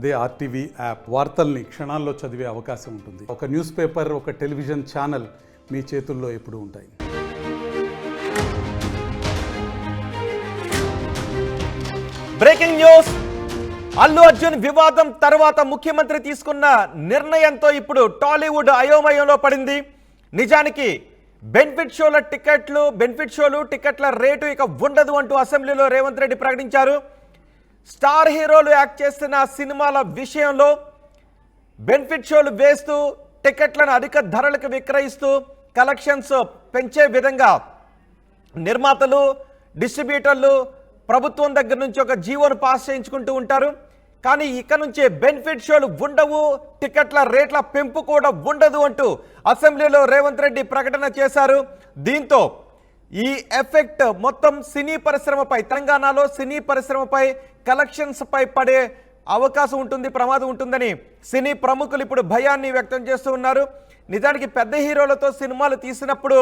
అదే RTV app వార్తల్ని క్షణాల్లో చదివే అవకాశం ఉంటుంది. ఒక న్యూస్ పేపర్, ఒక టెలివిజన్ ఛానల్ మీ చేతుల్లో ఎప్పుడూ ఉంటాయి. Breaking news. అల్లు అర్జున్ వివాదం తర్వాత ముఖ్యమంత్రి తీసుకున్న నిర్ణయంతో ఇప్పుడు టాలీవుడ్ అయోమయంలో పడింది. నిజానికి బెనిఫిట్ షోలు టికెట్ల రేటు ఇక ఉండదు అంటూ అసెంబ్లీలో రేవంత్ రెడ్డి ప్రకటించారు. స్టార్ హీరోలు యాక్ట్ చేస్తున్న సినిమాల విషయంలో బెనిఫిట్ షోలు వేస్తూ టికెట్లను అధిక ధరలకు విక్రయిస్తూ కలెక్షన్స్ పెంచే విధంగా నిర్మాతలు, డిస్ట్రిబ్యూటర్లు ప్రభుత్వం దగ్గర నుంచి ఒక జీవోను పాస్ చేయించుకుంటూ ఉంటారు. కానీ ఇక నుంచే బెనిఫిట్ షోలు ఉండవు, టికెట్ల రేట్ల పెంపు కూడా ఉండదు అంటూ అసెంబ్లీలో రేవంత్ రెడ్డి ప్రకటన చేశారు. దీంతో ఈ ఎఫెక్ట్ మొత్తం సినీ పరిశ్రమపై, తెలంగాణలో సినీ పరిశ్రమపై, కలెక్షన్స్ పై పడే అవకాశం ఉంటుంది, ప్రమాదం ఉంటుందని సినీ ప్రముఖులు ఇప్పుడు భయాన్ని వ్యక్తం చేస్తూ ఉన్నారు. నిజానికి పెద్ద హీరోలతో సినిమాలు తీసినప్పుడు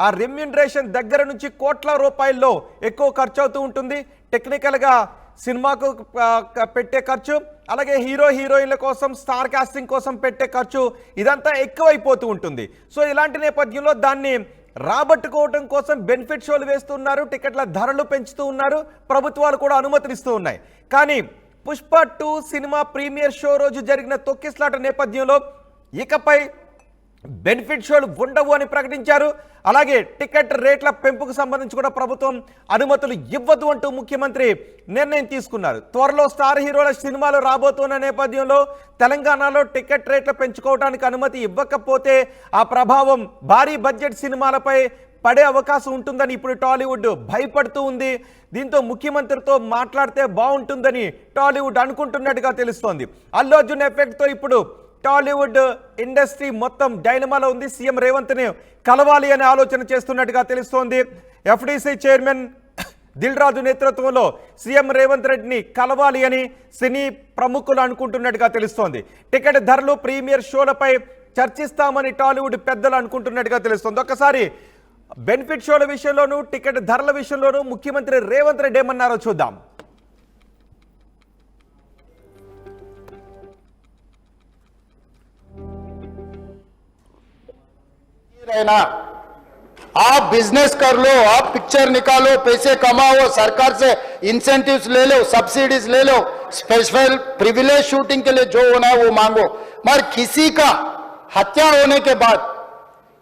ఆ రెమ్యూనరేషన్ దగ్గర నుంచి కోట్ల రూపాయల్లో ఎక్కువ ఖర్చు అవుతూ ఉంటుంది. టెక్నికల్గా సినిమాకు పెట్టే ఖర్చు, అలాగే హీరోయిన్ల కోసం, స్టార్ కాస్టింగ్ కోసం పెట్టే ఖర్చు, ఇదంతా ఎక్కువైపోతూ ఉంటుంది. సో ఇలాంటి నేపథ్యంలో దాన్ని రాబట్టుకోవడం కోసం బెనిఫిట్ షోలు వేస్తున్నారు, టికెట్ల ధరలు పెంచుతూ ఉన్నారు, ప్రభుత్వాలు కూడా అనుమతిస్తూ ఉన్నాయి. కానీ పుష్ప 2 సినిమా ప్రీమియర్ షో రోజు జరిగిన తొక్కిసలాట నేపథ్యంలో ఇకపై బెనిఫిట్ షోలు ఉండవు అని ప్రకటించారు. అలాగే టికెట్ రేట్ల పెంపుకు సంబంధించి కూడా ప్రభుత్వం అనుమతులు ఇవ్వదు అంటూ ముఖ్యమంత్రి నిర్ణయం తీసుకున్నారు. త్వరలో స్టార్ హీరోల సినిమాలు రాబోతున్న నేపథ్యంలో తెలంగాణలో టికెట్ రేట్లు పెంచుకోవడానికి అనుమతి ఇవ్వకపోతే ఆ ప్రభావం భారీ బడ్జెట్ సినిమాలపై పడే అవకాశం ఉంటుందని ఇప్పుడు టాలీవుడ్ భయపడుతూ ఉంది. దీంతో ముఖ్యమంత్రితో మాట్లాడితే బాగుంటుందని టాలీవుడ్ అనుకుంటున్నట్టుగా తెలుస్తోంది. అల్లు అర్జున్ ఎఫెక్ట్తో ఇప్పుడు టాలీవుడ్ ఇండస్ట్రీ మొత్తం డైనమాలో ఉంది. సీఎం రేవంత్ని కలవాలి అనే ఆలోచన చేస్తున్నట్టుగా తెలుస్తోంది. ఎఫ్డీసీ చైర్మన్ దిల్ రాజు నేతృత్వంలో సీఎం రేవంత్ రెడ్డిని కలవాలి అని సినీ ప్రముఖులు అనుకుంటున్నట్టుగా తెలుస్తోంది. టికెట్ ధరలు, ప్రీమియర్ షోలపై చర్చిస్తామని టాలీవుడ్ పెద్దలు అనుకుంటున్నట్టుగా తెలుస్తోంది. ఒకసారి బెనిఫిట్ షోల విషయంలోనూ, టికెట్ ధరల విషయంలోనూ ముఖ్యమంత్రి రేవంత్ రెడ్డి ఏమన్నారో చూద్దాం. रहना, आप बिजनेस कर लो, आप पिक्चर निकालो, पैसे कमाओ, सरकार से इंसेंटिव्स ले लो, सब्सिडीज ले लो, स्पेशल प्रिविलेज शूटिंग के लिए जो होना है वो मांगो। मगर किसी का हत्या होने के बाद,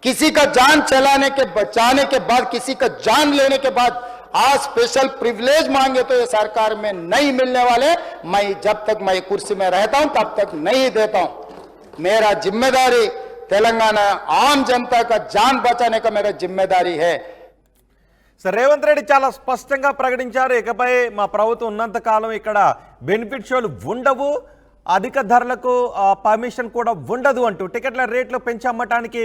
किसी का जान बचाने के बाद, किसी का जान लेने के बाद आज स्पेशल प्रिविलेज मांगे तो ये सरकार में नहीं मिलने वाले। मैं जब तक मैं कुर्सी में रहता हूं तब तक नहीं देता हूं। मेरा जिम्मेदारी तेलंगाना आम जनता का जान बचाने का मेरा जिम्मेदारी है. సార్, రేవంత్ రెడ్డి చాలా స్పష్టంగా ప్రకటించారు, ఇకపై మా ప్రభుత్వం ఉన్నంత కాలం ఇక్కడ బెనిఫిట్ షోలు ఉండవు, అధిక ధరలకు పర్మిషన్ కూడా ఉండదు అంటూ, టికెట్ల రేట్లు పెంచి అమ్మటానికి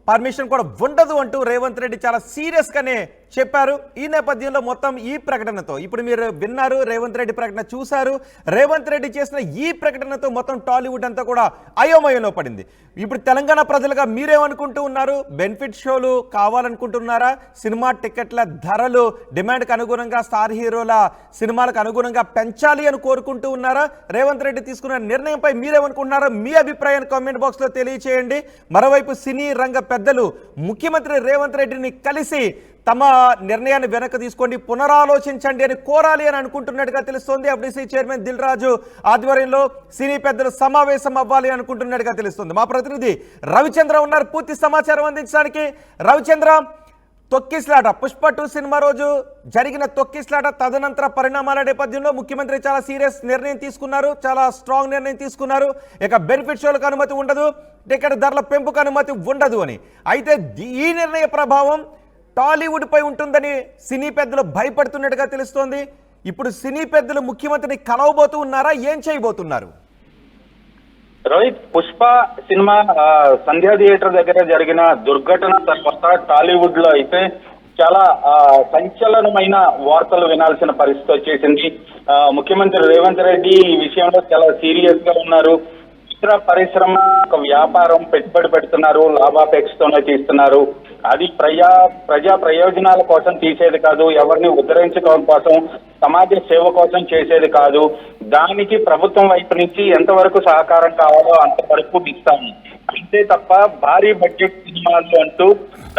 పర్మిషన్ కూడా ఉండదు అంటూ రేవంత్ రెడ్డి చాలా సీరియస్గానే చెప్పారు. ఈ నేపథ్యంలో మొత్తం ఈ ప్రకటనతో ఇప్పుడు మీరు విన్నారు, రేవంత్ రెడ్డి ప్రకటన చూశారు. రేవంత్ రెడ్డి చేసిన ఈ ప్రకటనతో మొత్తం టాలీవుడ్ అంతా కూడా అయోమయంలో పడింది. ఇప్పుడు తెలంగాణ ప్రజలుగా మీరేమనుకుంటూ ఉన్నారు? బెనిఫిట్ షోలు కావాలనుకుంటున్నారా? సినిమా టికెట్ల ధరలు డిమాండ్కి అనుగుణంగా, స్టార్ హీరోల సినిమాలకు అనుగుణంగా పెంచాలి అని కోరుకుంటూ ఉన్నారా? రేవంత్ రెడ్డి తీసుకున్న నిర్ణయంపై మీరేమనుకుంటున్నారో మీ అభిప్రాయాన్ని కామెంట్ బాక్స్లో తెలియచేయండి. మరోవైపు సినీ రంగ పెద్దలు ముఖ్యమంత్రి రేవంత్ రెడ్డిని కలిసి తమ నిర్ణయాన్ని వెనక్కి తీసుకోండి, పునరాలోచించండి అని కోరాలి అని అనుకుంటున్నట్టుగా తెలుస్తోంది. ఎఫ్డీసీ చైర్మన్ దిల్ రాజు ఆధ్వర్యంలో సినీ పెద్దలు సమావేశం అవ్వాలి అనుకుంటున్నట్టుగా తెలుస్తుంది. మా ప్రతినిధి రవిచంద్ర ఉన్నారు పూర్తి సమాచారం అందించడానికి. రవిచంద్ర, తొక్కిసలాట పుష్ప 2 సినిమా రోజు జరిగిన తొక్కిసలాట తదనంతర పరిణామాల నేపథ్యంలో ముఖ్యమంత్రి చాలా సీరియస్ నిర్ణయం తీసుకున్నారు, చాలా స్ట్రాంగ్ నిర్ణయం తీసుకున్నారు. ఇక బెనిఫిట్ షోలకు అనుమతి ఉండదు, టికెట్ ధరల పెంపుకు అనుమతి ఉండదు అని. అయితే ఈ నిర్ణయ ప్రభావం టాలీవుడ్ పై ఉంటుందని సినీ పెద్దలు భయపడుతున్నట్టుగా తెలుస్తోంది. ఇప్పుడు సినీ పెద్దలు ముఖ్యమంత్రిని కలవబోతూ ఉన్నారా? ఏం చేయబోతున్నారు? రోహిత్, పుష్ప సినిమా సంధ్యా థియేటర్ దగ్గర జరిగిన దుర్ఘటన తర్వాత టాలీవుడ్ లో అయితే చాలా సంచలనమైన వార్తలు వినాల్సిన పరిస్థితి వచ్చేసింది. ముఖ్యమంత్రి రేవంత్ రెడ్డి ఈ విషయంలో చాలా సీరియస్ గా ఉన్నారు. చిత్ర పరిశ్రమ ఒక వ్యాపారం, పెట్టుబడి పెడుతున్నారు, లాభాపేక్షతోనే తీస్తున్నారు. అది ప్రజా ప్రయోజనాల కోసం తీసేది కాదు, ఎవరిని ఉద్ధరించడం కోసం, సమాజ సేవ కోసం చేసేది కాదు. దానికి ప్రభుత్వం వైపు నుంచి ఎంతవరకు సహకారం కావాలో అంతవరకు ఇస్తాము. అంతే తప్ప భారీ బడ్జెట్ సినిమాలు అంటూ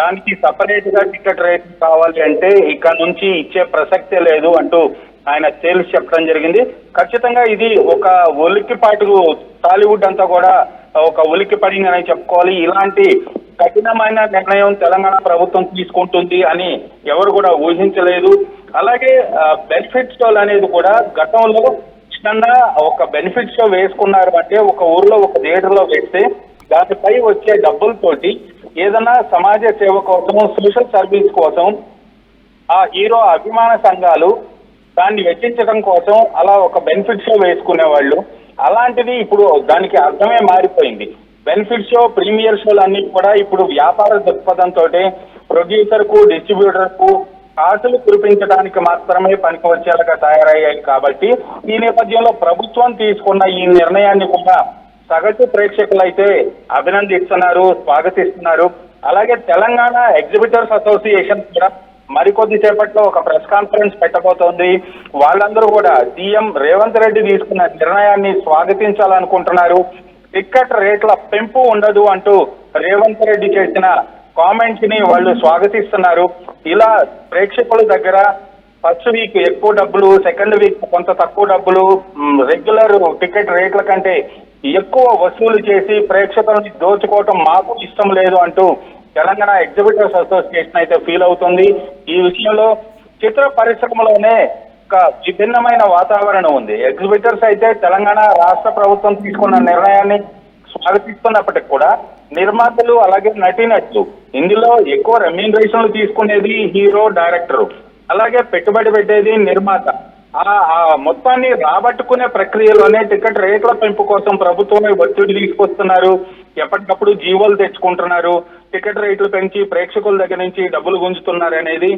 దానికి సపరేట్ గా టికెట్ రేట్ కావాలి అంటే ఇక్కడ నుంచి ఇచ్చే ప్రసక్తే లేదు అంటూ ఆయన తేల్చి చెప్పడం జరిగింది. ఖచ్చితంగా ఇది ఒక ఉలిక్కిపాటు, టాలీవుడ్ అంతా కూడా ఒక ఉలిక్కి పడిందని చెప్పుకోవాలి. ఇలాంటి కఠినమైన నిర్ణయం తెలంగాణ ప్రభుత్వం తీసుకుంటుంది అని ఎవరు కూడా ఊహించలేదు. అలాగే బెనిఫిట్ షోలు అనేది కూడా గతంలో ఇష్టంగా ఒక బెనిఫిట్ షో వేసుకున్నారు అంటే ఒక ఊర్లో ఒక థియేటర్ లో వేస్తే దానిపై వచ్చే డబ్బులతోటి ఏదైనా సమాజ సేవ కోసం, సోషల్ సర్వీస్ కోసం ఆ హీరో అభిమాన సంఘాలు దాన్ని వెచ్చించడం కోసం అలా ఒక బెనిఫిట్ షో వేసుకునేవాళ్ళు. అలాంటిది ఇప్పుడు దానికి అర్థమే మారిపోయింది. బెనిఫిట్ షో, ప్రీమియర్ షోలు అన్ని కూడా ఇప్పుడు వ్యాపార దృక్పథంతో ప్రొడ్యూసర్ కు, డిస్ట్రిబ్యూటర్ కు ఆశలు కురిపించడానికి మాత్రమే పనికి వచ్చేలాగా తయారయ్యాయి. కాబట్టి ఈ నేపథ్యంలో ప్రభుత్వం తీసుకున్న ఈ నిర్ణయాన్ని కూడా సగటు ప్రేక్షకులైతే అభినందిస్తున్నారు, స్వాగతిస్తున్నారు. అలాగే తెలంగాణ ఎగ్జిబిటర్స్ అసోసియేషన్ కూడా మరికొద్ది సేపట్లో ఒక ప్రెస్ కాన్ఫరెన్స్ పెట్టబోతోంది. వాళ్ళందరూ కూడా సీఎం రేవంత్ రెడ్డి తీసుకున్న నిర్ణయాన్ని స్వాగతించాలనుకుంటున్నారు. టికెట్ రేట్ల పెంపు ఉండదు అంటూ రేవంత్ రెడ్డి చేసిన కామెంట్స్ ని వాళ్ళు స్వాగతిస్తున్నారు. ఇలా ప్రేక్షకుల దగ్గర ఫస్ట్ వీక్ ఎక్కువ డబ్బులు, సెకండ్ వీక్ కొంత తక్కువ డబ్బులు, రెగ్యులర్ టికెట్ రేట్ల కంటే ఎక్కువ వసూలు చేసి ప్రేక్షకులను దోచుకోవటం మాకు ఇష్టం లేదు అంటూ తెలంగాణ ఎగ్జిబిటర్స్ అసోసియేషన్ అయితే ఫీల్ అవుతుంది. ఈ విషయంలో చిత్ర పరిశ్రమలోనే ఒక విభిన్నమైన వాతావరణం ఉంది. ఎగ్జిబిటర్స్ అయితే తెలంగాణ రాష్ట్ర ప్రభుత్వం తీసుకున్న నిర్ణయాన్ని స్వాగతిస్తున్నప్పటికీ కూడా నిర్మాతలు అలాగే నటీనటులు ఇందులో ఎక్కువ రెమ్యూనరేషన్లు తీసుకునేది హీరో, డైరెక్టర్, అలాగే పెట్టుబడి పెట్టేది నిర్మాత. ఆ మొత్తాన్ని రాబట్టుకునే ప్రక్రియలోనే టికెట్ రేట్ల పెంపు కోసం ప్రభుత్వమే ఒత్తిడి తీసుకొస్తున్నారు. ఎప్పటికప్పుడు జీవోలు తెచ్చుకుంటున్నారు. టికెట్ రేట్లు పెంచి ప్రేక్షకుల దగ్గర నుంచి డబ్బులు గుంజుతున్నారు అనేది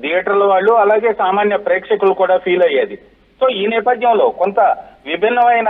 థియేటర్ల వాళ్ళు అలాగే సామాన్య ప్రేక్షకులు కూడా ఫీల్ అయ్యేది. సో ఈ నేపథ్యంలో కొంత విభిన్నమైన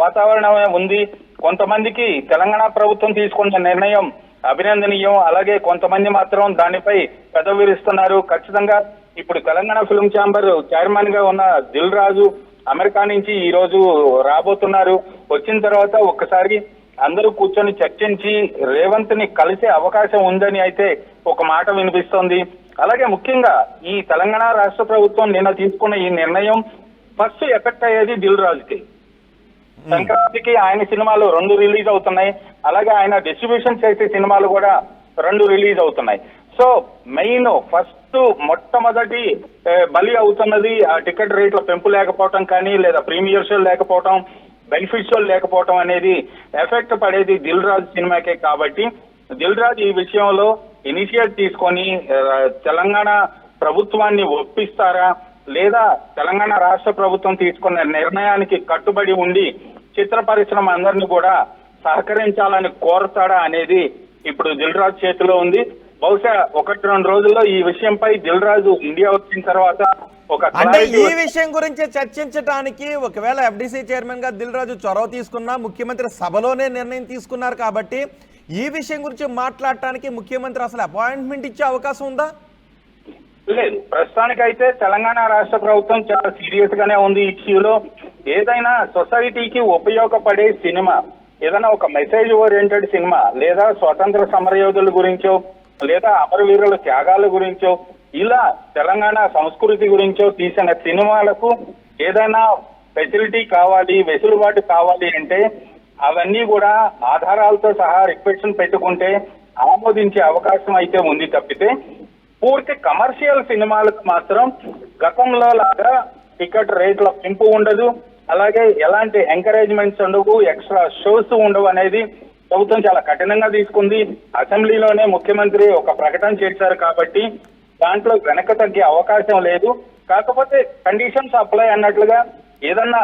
వాతావరణమే ఉంది. కొంతమందికి తెలంగాణ ప్రభుత్వం తీసుకున్న నిర్ణయం అభినందనీయం, అలాగే కొంతమంది మాత్రం దానిపై పెదవిరుస్తున్నారు. ఖచ్చితంగా ఇప్పుడు తెలంగాణ ఫిల్మ్ ఛాంబర్ చైర్మన్ గా ఉన్న దిల్ రాజు అమెరికా నుంచి ఈ రోజు రాబోతున్నారు. వచ్చిన తర్వాత ఒక్కసారి అందరూ కూర్చొని చర్చించి రేవంత్ ని కలిసే అవకాశం ఉందని అయితే ఒక మాట వినిపిస్తోంది. అలాగే ముఖ్యంగా ఈ తెలంగాణ రాష్ట్ర ప్రభుత్వం నిన్న తీసుకున్న ఈ నిర్ణయం ఫస్ట్ ఎఫెక్ట్ అయ్యేది దిల్ రాజుకి. సంక్రాంతికి ఆయన సినిమాలు 2 రిలీజ్ అవుతున్నాయి, అలాగే ఆయన డిస్ట్రిబ్యూషన్ చేసే సినిమాలు కూడా 2 రిలీజ్ అవుతున్నాయి. సో మెయిన్ ఫస్ట్ మొట్టమొదటి బలి అవుతున్నది ఆ టికెట్ రేట్ల పెంపు లేకపోవటం కానీ, లేదా ప్రీమియర్ షో లేకపోవటం, బెనిఫిట్ షో లేకపోవటం అనేది ఎఫెక్ట్ పడేది దిల్ రాజు సినిమాకే. కాబట్టి దిల్ రాజు ఈ విషయంలో ఇనిషియేట్ తీసుకొని తెలంగాణ ప్రభుత్వాన్ని ఒప్పిస్తారా, లేదా తెలంగాణ రాష్ట్ర ప్రభుత్వం తీసుకున్న నిర్ణయానికి కట్టుబడి ఉండి చిత్ర పరిశ్రమ అందరినీ కూడా సహకరించాలని కోరతాడా అనేది ఇప్పుడు దిల్ రాజు చేతిలో ఉంది. బహుశా 1-2 రోజుల్లో ఈ విషయంపై దిల్ రాజు ఇండియా వచ్చిన తర్వాత అంటే ఈ విషయం గురించి చర్చించడానికి ఒకవేళ ఎఫ్డిసి చైర్మన్ గా దిల్ రాజు చొరవ తీసుకున్నా, ముఖ్యమంత్రి సభలోనే నిర్ణయం తీసుకున్నారు కాబట్టి ఈ విషయం గురించి మాట్లాడటానికి ముఖ్యమంత్రి అసలు అపాయింట్మెంట్ ఇచ్చే అవకాశం ఉందా? లేదు, ప్రస్తుతానికైతే తెలంగాణ రాష్ట్ర ప్రభుత్వం చాలా సీరియస్ గానే ఉంది ఈ ఇష్యూలో. ఏదైనా సొసైటీకి ఉపయోగపడే సినిమా, ఏదైనా ఒక మెసేజ్ ఓరియంటెడ్ సినిమా, లేదా స్వతంత్ర సమరయోధుల గురించో, లేదా అమరవీరుల త్యాగాల గురించో, ఇలా తెలంగాణ సంస్కృతి గురించో తీసిన సినిమాలకు ఏదైనా ఫెసిలిటీ కావాలి, వెసులుబాటు కావాలి అంటే అవన్నీ కూడా ఆధారాలతో సహా రిక్వెస్ట్ పెట్టుకుంటే ఆమోదించే అవకాశం అయితే ఉంది తప్పితే పూర్తి కమర్షియల్ సినిమాలకు మాత్రం గతంలో లాగా టికెట్ రేట్ల పెంపు ఉండదు, అలాగే ఎలాంటి ఎంకరేజ్మెంట్స్ ఉండవు, ఎక్స్ట్రా షోస్ ఉండవు అనేది ప్రభుత్వం చాలా కఠినంగా తీసుకుంది. అసెంబ్లీలోనే ముఖ్యమంత్రి ఒక ప్రకటన చేశారు కాబట్టి దాంట్లో వెనక తగ్గే అవకాశం లేదు. కాకపోతే కండిషన్స్ అప్లై అన్నట్లుగా ఏదన్నా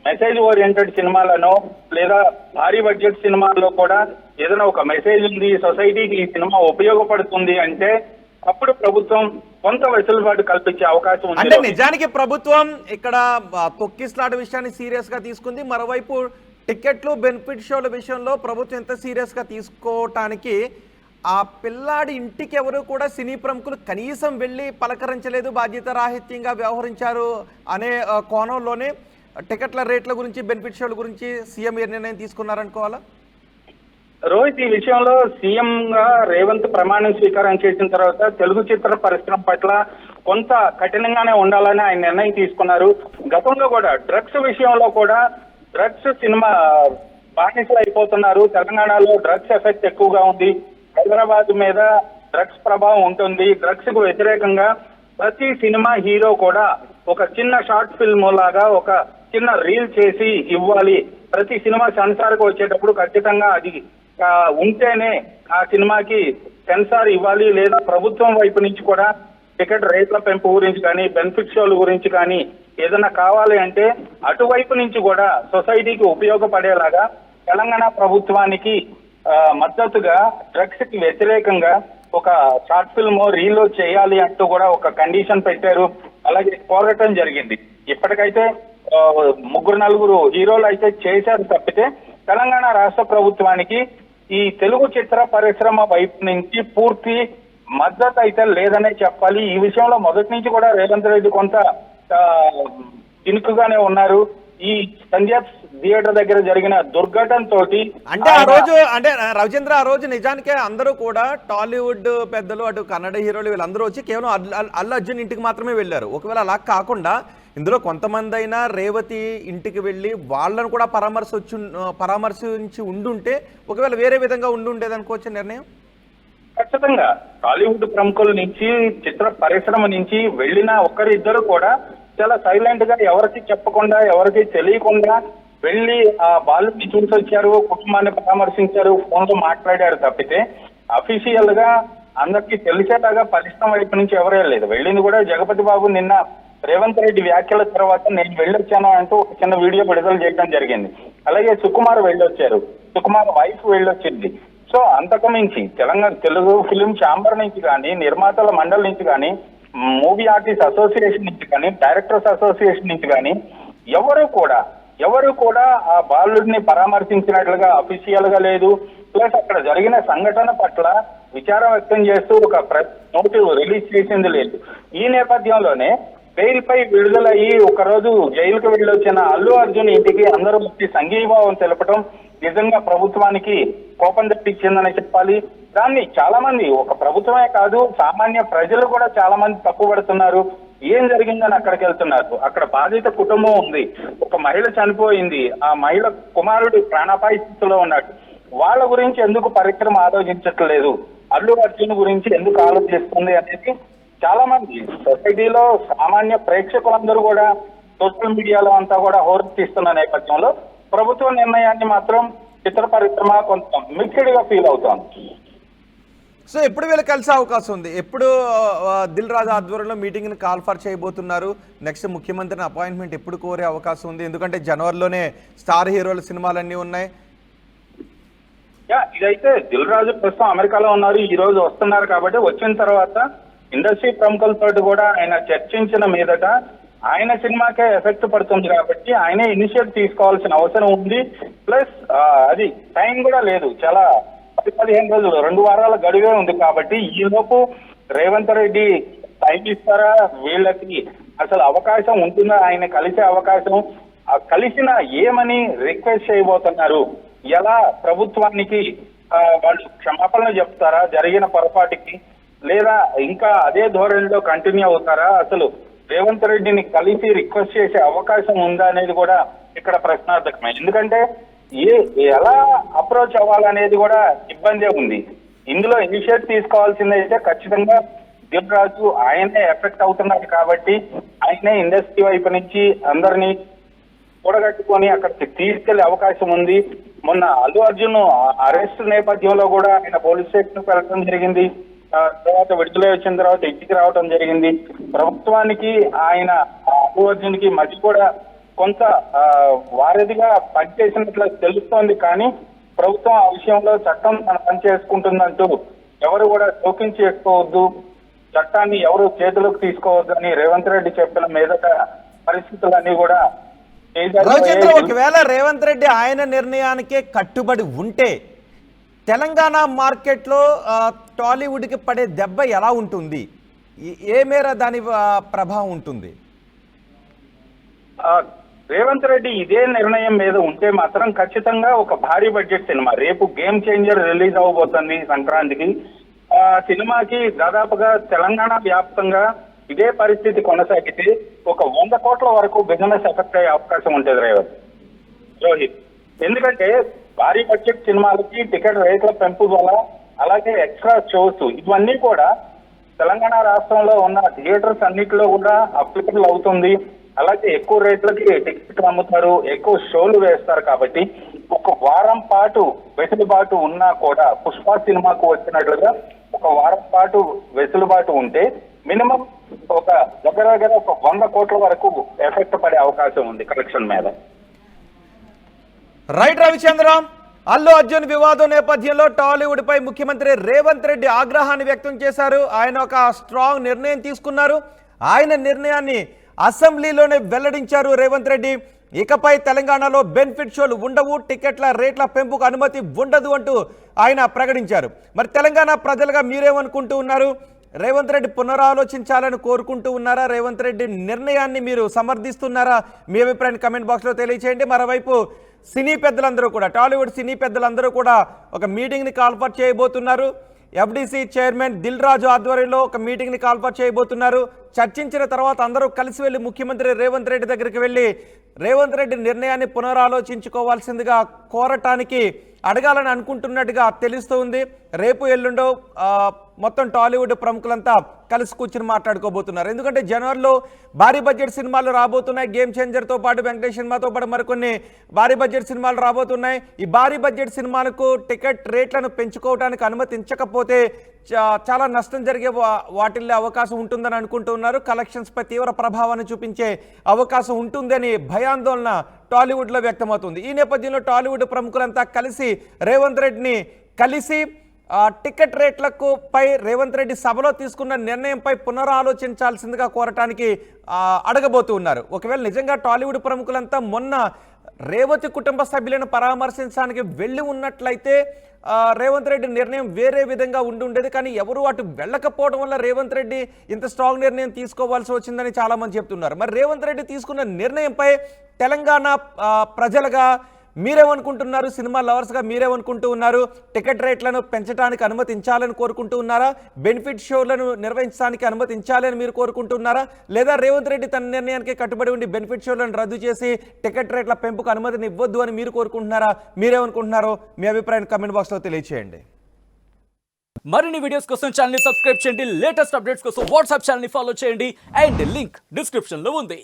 మెసేజ్ ఓరియంటెడ్ సినిమాలను లేదా భారీ బడ్జెట్ సినిమాల్లో కూడా ఏదైనా ఒక మెసేజ్ ఉంది, సొసైటీకి ఈ సినిమా ఉపయోగపడుతుంది అంటే అప్పుడు ప్రభుత్వం కొంత వెసులుబాటు కల్పించే అవకాశం ఉంది. అంటే నిజానికి ప్రభుత్వం ఇక్కడ తొక్కిస్లాట విషయాన్ని సీరియస్ గా తీసుకుంది. మరోవైపు టికెట్లు బెనిఫిట్ షోల విషయంలో ప్రభుత్వం ఎంత సీరియస్గా తీసుకోవటానికి ఆ పిల్లాడి ఇంటికి ఎవరు కూడా సినీ ప్రముఖులు కనీసం వెళ్ళి పలకరించలేదు, బాధ్యత రాహిత్యంగా వ్యవహరించారు అనే కోణంలోనే టికెట్ల రేట్ల గురించి బెనిఫిట్ షోల గురించి సీఎం ఏ నిర్ణయం తీసుకున్నారనుకోవాలా? రోహిత్, ఈ విషయంలో సీఎం గా రేవంత్ ప్రమాణ స్వీకారం చేసిన తర్వాత తెలుగు చిత్ర పరిశ్రమ పట్ల కొంత కఠినంగానే ఉండాలని ఆయన నిర్ణయం తీసుకున్నారు. గతంలో కూడా డ్రగ్స్ విషయంలో కూడా డ్రగ్స్ సినిమా బానిసలు అయిపోతున్నారు. తెలంగాణలో డ్రగ్స్ ఎఫెక్ట్ ఎక్కువగా ఉంది. హైదరాబాద్ మీద డ్రగ్స్ ప్రభావం ఉంటుంది. డ్రగ్స్ కు వ్యతిరేకంగా ప్రతి సినిమా హీరో కూడా ఒక చిన్న షార్ట్ ఫిల్మ్ లాగా ఒక చిన్న రీల్ చేసి ఇవ్వాలి. ప్రతి సినిమా సెన్సార్ కు వచ్చేటప్పుడు ఖచ్చితంగా అది ఉంటేనే ఆ సినిమాకి సెన్సార్ ఇవ్వాలి. లేదా ప్రభుత్వం వైపు నుంచి కూడా టికెట్ రేట్ల పెంపు గురించి కానీ బెనిఫిట్ షోల గురించి కానీ ఏదైనా కావాలి అంటే అటువైపు నుంచి కూడా సొసైటీకి ఉపయోగపడేలాగా తెలంగాణ ప్రభుత్వానికి మద్దతుగా డ్రగ్స్ కి వ్యతిరేకంగా ఒక షార్ట్ ఫిల్మ్ రీలో చేయాలి అంటూ కూడా ఒక కండిషన్ పెట్టారు. అలాగే కోరటం జరిగింది. ఇప్పటికైతే 3-4 హీరోలు అయితే చేశారు తప్పితే తెలంగాణ రాష్ట్ర ప్రభుత్వానికి ఈ తెలుగు చిత్ర పరిశ్రమ వైపు నుంచి పూర్తి మద్దతు అయితే లేదనే చెప్పాలి. ఈ విషయంలో మొదటి నుంచి కూడా రేవంత్ రెడ్డి కొంత ఇనుకుగానే ఉన్నారు. ఈ సంజయ్ థియేటర్ దగ్గర జరిగిన దుర్ఘటన తోటి అంటే ఆ రోజు అంటే రవిచంద్ర ఆ రోజు నిజానికే అందరూ కూడా టాలీవుడ్ పెద్దలు అటు కన్నడ హీరోలు వీళ్ళందరూ వచ్చి కేవలం అల్లు అర్జున్ ఇంటికి మాత్రమే వెళ్ళారు. ఒకవేళ అలా కాకుండా ఇందులో కొంతమంది అయినా రేవతి ఇంటికి వెళ్ళి వాళ్ళను కూడా పరామర్శించి ఉండుంటే ఒకవేళ వేరే విధంగా ఉండేది అనుకోవచ్చు నిర్ణయం. ఖచ్చితంగా టాలీవుడ్ ప్రముఖుల నుంచి చిత్ర పరిశ్రమ నుంచి వెళ్ళిన ఒకరిద్దరు కూడా చాలా సైలెంట్ గా ఎవరికి చెప్పకుండా ఎవరికి తెలియకుండా వెళ్ళి ఆ బాలుని చూసి వచ్చారు, కుటుంబాన్ని పరామర్శించారు, ఫోన్ లో మాట్లాడారు తప్పితే అఫీషియల్ గా అందరికి తెలిసేలాగా పరిశ్రమ వైపు నుంచి ఎవరే లేదు. వెళ్ళింది కూడా జగపతి బాబు నిన్న రేవంత్ రెడ్డి వ్యాఖ్యల తర్వాత నేను వెళ్ళొచ్చాను అంటూ ఒక చిన్న వీడియో విడుదల చేయడం జరిగింది. అలాగే సుకుమార్ వెళ్ళొచ్చారు, సుకుమార్ వైఫ్ వెళ్ళొచ్చింది. సో అంతకు మించి తెలంగాణ తెలుగు ఫిలిం ఛాంబర్ నుంచి కానీ నిర్మాతల మండలి నుంచి కానీ మూవీ ఆర్టిస్ట్ అసోసియేషన్ నుంచి కానీ డైరెక్టర్స్ అసోసియేషన్ నుంచి కానీ ఎవరు కూడా ఆ బాలుడిని పరామర్శించినట్లుగా అఫీషియల్ గా లేదు. ప్లస్ అక్కడ జరిగిన సంఘటన పట్ల విచారం వ్యక్తం చేస్తూ ఒక నోటీస్ రిలీజ్ చేసింది లేదు. ఈ నేపథ్యంలోనే బెయిల్ పై విడుదలయ్యి ఒకరోజు జైలుకు వెళ్ళొచ్చిన అల్లు అర్జున్ ఇంటికి అందరూ వచ్చి సంఘీభావం తెలపడం నిజంగా ప్రభుత్వానికి కోపం తెప్పించిందని చెప్పాలి. దాన్ని చాలా మంది, ఒక ప్రభుత్వమే కాదు సామాన్య ప్రజలు కూడా చాలా మంది తప్పుపడుతున్నారు. ఏం జరిగిందని అక్కడికి వెళ్తున్నారు. అక్కడ బాధిత కుటుంబం ఉంది, ఒక మహిళ చనిపోయింది, ఆ మహిళ కుమారుడు ప్రాణాపాయ స్థితిలో ఉన్నాడు. వాళ్ళ గురించి ఎందుకు పరిశ్రమ ఆలోచించట్లేదు, అల్లు అర్జున్ గురించి ఎందుకు ఆలోచిస్తుంది అనేది చాలా మంది సొసైటీలో సామాన్య ప్రేక్షకులందరూ కూడా సోషల్ మీడియాలో అంతా కూడా హోరెత్తిస్తున్న నేపథ్యంలో ప్రభుత్వ నిర్ణయాన్ని మాత్రం చిత్ర పరిశ్రమ కొంత మిక్స్డ్ గా ఫీల్ అవుతోంది. సో ఎప్పుడు వీళ్ళు కలిసే అవకాశం ఉంది? ఎప్పుడు దిల్ రాజు ఆధ్వర్యంలో మీటింగ్ని కాల్ఫర్ చేయబోతున్నారు? నెక్స్ట్ ముఖ్యమంత్రిని అపాయింట్మెంట్ ఎప్పుడు కోరే అవకాశం ఉంది? ఎందుకంటే జనవరిలోనే స్టార్ హీరోల సినిమాలన్నీ ఉన్నాయి. ఇదైతే దిల్ రాజు ప్రస్తుతం అమెరికాలో ఉన్నారు, ఈ రోజు వస్తున్నారు. కాబట్టి వచ్చిన తర్వాత ఇండస్ట్రీ ప్రముఖులతో కూడా ఆయన చర్చించిన మీదట ఆయన సినిమాకే ఎఫెక్ట్ పడుతుంది కాబట్టి ఆయనే ఇనిషియేట్ తీసుకోవాల్సిన అవసరం ఉంది. ప్లస్ అది టైం కూడా లేదు, చాలా 10-15 రోజులు 2 వారాల గడువే ఉంది. కాబట్టి ఈలోపు రేవంత్ రెడ్డి టైం ఇస్తారా, వీళ్ళకి అసలు అవకాశం ఉంటుందా, ఆయన కలిసే అవకాశం, కలిసిన ఏమని రిక్వెస్ట్ చేయబోతున్నారు, ఎలా ప్రభుత్వానికి వాళ్ళు క్షమాపణలు చెప్తారా జరిగిన పొరపాటుకి, లేదా ఇంకా అదే ధోరణిలో కంటిన్యూ అవుతారా, అసలు రేవంత్ రెడ్డిని కలిసి రిక్వెస్ట్ చేసే అవకాశం ఉందా అనేది కూడా ఇక్కడ ప్రశ్నార్థకమే. ఎందుకంటే ఎలా అప్రోచ్ అవ్వాలనేది కూడా ఇబ్బందే ఉంది. ఇందులో ఇనిషియేట్ తీసుకోవాల్సిందైతే ఖచ్చితంగా దిల్ రాజు ఆయనే ఎఫెక్ట్ అవుతున్నారు కాబట్టి ఆయనే ఇండస్ట్రీ వైపు నుంచి అందరినీ కూడగట్టుకొని అక్కడికి తీసుకెళ్లే అవకాశం ఉంది. మొన్న అల్లు అర్జున్ అరెస్ట్ నేపథ్యంలో కూడా ఆయన పోలీస్ స్టేషన్ వెళ్ళడం జరిగింది. తర్వాత విడుదల వచ్చిన తర్వాత ఇంటికి రావడం జరిగింది. ప్రభుత్వానికి ఆయన అల్లు అర్జున్ కి మధ్య కూడా కొంత వారధిగా పనిచేసినట్లు తెలుస్తోంది. కానీ ప్రభుత్వం ఆ విషయంలో చట్టం తన పని చేసుకుంటుందంటూ ఎవరు కూడా జోక్యం చేసుకోవద్దు, చట్టాన్ని ఎవరు చేతులకు తీసుకోవద్దు అని రేవంత్ రెడ్డి చెప్పిన మీదట పరిస్థితులన్నీ కూడా రవిచంద్ర, ఒకవేళ రేవంత్ రెడ్డి ఆయన నిర్ణయానికే కట్టుబడి ఉంటే తెలంగాణ మార్కెట్లో టాలీవుడ్కి పడే దెబ్బ ఎలా ఉంటుంది? ఏ మేర దాని ప్రభావం ఉంటుంది? రేవంత్ రెడ్డి ఇదే నిర్ణయం మీద ఉంటే మాత్రం ఖచ్చితంగా ఒక భారీ బడ్జెట్ సినిమా రేపు గేమ్ చేంజర్ రిలీజ్ అవబోతుంది సంక్రాంతికి. సినిమాకి దాదాపుగా తెలంగాణ వ్యాప్తంగా ఇదే పరిస్థితి కొనసాగితే ఒక 100 కోట్ల వరకు బిజినెస్ ఎఫెక్ట్ అయ్యే అవకాశం ఉంటుంది రోహిత్. ఎందుకంటే భారీ బడ్జెట్ సినిమాలకి టికెట్ రేట్ల పెంపు వల్ల, అలాగే ఎక్స్ట్రా షోస్, ఇవన్నీ కూడా తెలంగాణ రాష్ట్రంలో ఉన్న థియేటర్స్ అన్నిటిలో కూడా అప్లికబుల్ అవుతుంది. అలాగే ఎక్కువ రేట్లకి టికెట్లు అమ్ముతారు, ఎక్కువ షోలు వేస్తారు. కాబట్టి ఒక వారం పాటు వెసులుబాటు ఉన్నా కూడా పుష్ప సినిమాకు వచ్చినట్లుగా ఒక వారం పాటు వెసులుబాటు ఉంటే మినిమం ఒక దగ్గర ఒక 100 కోట్ల వరకు ఎఫెక్ట్ పడే అవకాశం ఉంది కలెక్షన్ మీద. రైట్ రవిచంద్ర, అల్లు అర్జున్ వివాదం నేపథ్యంలో టాలీవుడ్ పై ముఖ్యమంత్రి రేవంత్ రెడ్డి ఆగ్రహాన్ని వ్యక్తం చేశారు. ఆయన ఒక స్ట్రాంగ్ నిర్ణయం తీసుకున్నారు. ఆయన నిర్ణయాన్ని అసెంబ్లీలోనే వెల్లడించారు రేవంత్ రెడ్డి. ఇకపై తెలంగాణలో బెనిఫిట్ షోలు ఉండవు, టికెట్ల రేట్ల పెంపుకు అనుమతి ఉండదు అంటూ ఆయన ప్రకటించారు. మరి తెలంగాణ ప్రజలుగా మీరేమనుకుంటూ ఉన్నారు? రేవంత్ రెడ్డి పునరాలోచించాలని కోరుకుంటూ ఉన్నారా? రేవంత్ రెడ్డి నిర్ణయాన్ని మీరు సమర్థిస్తున్నారా? మీ అభిప్రాయాన్ని కమెంట్ బాక్స్లో తెలియచేయండి. మరోవైపు సినీ పెద్దలందరూ కూడా, టాలీవుడ్ సినీ పెద్దలందరూ కూడా ఒక మీటింగ్ని కాల్ఫర్ చేయబోతున్నారు. ఎఫ్డీసీ చైర్మన్ దిల్ రాజు ఆధ్వర్యంలో ఒక మీటింగ్ని కాల్ఫర్ చేయబోతున్నారు. చర్చించిన తర్వాత అందరూ కలిసి వెళ్ళి ముఖ్యమంత్రి రేవంత్ రెడ్డి దగ్గరికి వెళ్ళి రేవంత్ రెడ్డి నిర్ణయాన్ని పునరాలోచించుకోవాల్సిందిగా కోరటానికి అడగాలని అనుకుంటున్నట్టుగా తెలుస్తుంది. రేపు ఎల్లుండో మొత్తం టాలీవుడ్ ప్రముఖులంతా కలిసి కూర్చుని మాట్లాడుకోబోతున్నారు. ఎందుకంటే జనవరిలో భారీ బడ్జెట్ సినిమాలు రాబోతున్నాయి. గేమ్ చేంజర్తో పాటు వెంకటేష్ సినిమాతో పాటు మరికొన్ని భారీ బడ్జెట్ సినిమాలు రాబోతున్నాయి. ఈ భారీ బడ్జెట్ సినిమాలకు టికెట్ రేట్లను పెంచుకోవడానికి అనుమతించకపోతే చాలా నష్టం జరిగే వాటిల్లో అవకాశం ఉంటుందని అనుకుంటున్నారు. కలెక్షన్స్ పై తీవ్ర ప్రభావాన్ని చూపించే అవకాశం ఉంటుందని భయాందోళన టాలీవుడ్లో వ్యక్తమవుతుంది. ఈ నేపథ్యంలో టాలీవుడ్ ప్రముఖులంతా కలిసి రేవంత్ రెడ్డిని కలిసి టికెట్ రేట్లకు పై రేవంత్ రెడ్డి సభలో తీసుకున్న నిర్ణయంపై పునరాలోచించాల్సిందిగా కోరటానికి అడగబోతూ ఉన్నారు. ఒకవేళ నిజంగా టాలీవుడ్ ప్రముఖులంతా మొన్న రేవతి కుటుంబ సభ్యులను పరామర్శించడానికి వెళ్ళి ఉన్నట్లయితే రేవంత్ రెడ్డి నిర్ణయం వేరే విధంగా ఉండేది. కానీ ఎవరు అటు వెళ్ళకపోవడం వల్ల రేవంత్ రెడ్డి ఇంత స్ట్రాంగ్ నిర్ణయం తీసుకోవాల్సి వచ్చిందని చాలామంది చెప్తున్నారు. మరి రేవంత్ రెడ్డి తీసుకున్న నిర్ణయంపై తెలంగాణ ప్రజలుగా మీరేమనుకుంటున్నారు? సినిమా లవర్స్గా మీరేమనుకుంటూ ఉన్నారు? టికెట్ రేట్లను పెంచడానికి అనుమతించాలని కోరుకుంటూ ఉన్నారా? బెనిఫిట్ షోలను నిర్వహించడానికి అనుమతించాలని మీరు కోరుకుంటున్నారా? లేదా రేవంత్ రెడ్డి తన నిర్ణయానికి కట్టుబడి ఉండి బెనిఫిట్ షోలను రద్దు చేసి టికెట్ రేట్ల పెంపుకు అనుమతిని ఇవ్వద్దు అని మీరు కోరుకుంటున్నారా? మీరేమనుకుంటున్నారో మీ అభిప్రాయాన్ని కామెంట్ బాక్స్లో తెలియచేయండి. మరిన్ని వీడియోస్ కోసం ఛానల్ ని సబ్స్క్రైబ్ చేయండి. లేటెస్ట్ అప్డేట్స్ కోసం వాట్సాప్ ఛానల్ ని ఫాలో చేయండి. అండ్ లింక్ డిస్క్రిప్షన్ లో ఉంది.